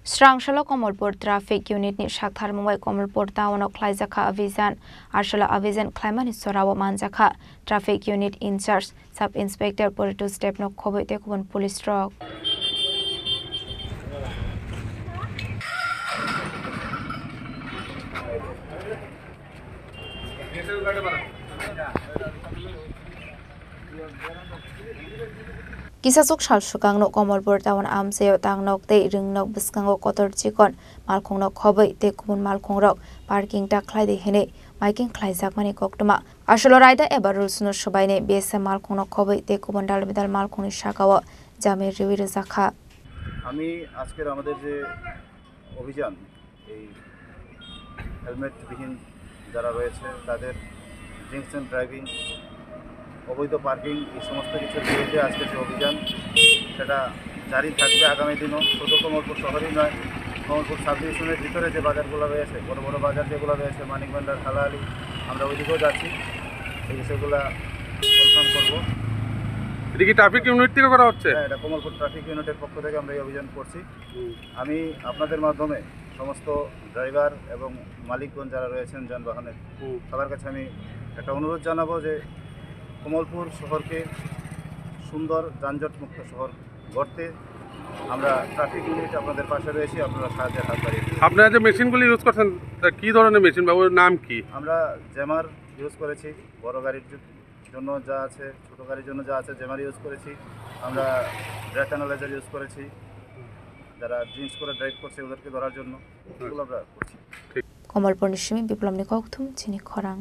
Srangshala Komolpur Traffic Unit ni Shakthar Mumbai Komolpur Tawanok Klaizakha Avijan Arshala Avijan Klaiman Sorawa Manjakha Traffic Unit in Charge Sub Inspector Puritu Step no Khoboi Tekubun Police Rock Kisasuk Shalshukang no Komolpur Tawan Amseo Tangnok Te Ringnok Biskango Kotor Chikon Malkong no Khoboi Tekubun Malkong Rock Parking Ta Klaide Hene Miking Klaizak Mani Koktuma Asholo Raida Eba Rules no Shobaine BSM Malkong no Khoboi Tekubun Dalbidal Malkong ni Shakawa Jamir Riwiru Zakha আমি আজকের আমাদের যে অভিযান এই helmet বিহীন যারা রয়েছে তাদের ড্রিঙ্কস এন্ড ড্রাইভিং অবৈধ পার্কিং এই সমস্ত কিছুর বিরুদ্ধে আজকে যে অভিযান সেটা জারি থাকবে আগামী দিনও শুধু কমলপুর শহরেই নয় কমলপুর সাব ডিভিশনের ভিতরে যে বাজারগুলো রয়েছে বড় বড় বাজার যেগুলো রয়েছে মানিক ভান্ডার খালাআলি আমরা ওইদিকেও যাচ্ছি এই বিষয়গুলো কনফার্ম করবো। এটা কি ট্রাফিক ইউনিট থেকে করা হচ্ছে? হ্যাঁ, এটা কমলপুর ট্রাফিক ইউনিটের পক্ষ থেকে আমরা এই অভিযান করছি। আমি আপনাদের মাধ্যমে সমস্ত ড্রাইভার এবং মালিকগণ যারা রয়েছেন যানবাহনের সবার কাছে আমি একটা অনুরোধ জানাবো যে কমলপুর শহরকে সুন্দর যানজট মুক্ত শহর গড়তে আমরা ট্রাফিক ইউনিট আপনাদের পাশে রয়েছি, আপনারা সাহায্যের হাত বাড়িয়ে দিন। আপনারা যে মেশিনগুলি ইউজ করছেন কী ধরনের মেশিন বা ওর নাম কি? আমরা জ্যামার ইউজ করেছি, বড় গাড়ির জন্য যা আছে, ছোটো গাড়ির জন্য যা আছে জ্যামার ইউজ করেছি। আমরা ব্রেক অ্যানালাইজার ইউজ করেছি, যারা ড্রিঙ্কস করে ড্রাইভ করছে ওদেরকে ধরার জন্য এগুলো আমরা করছি। কমলপুর নিশ্চিমি বিপ্লব নিকোকথুম চিনি খরাং।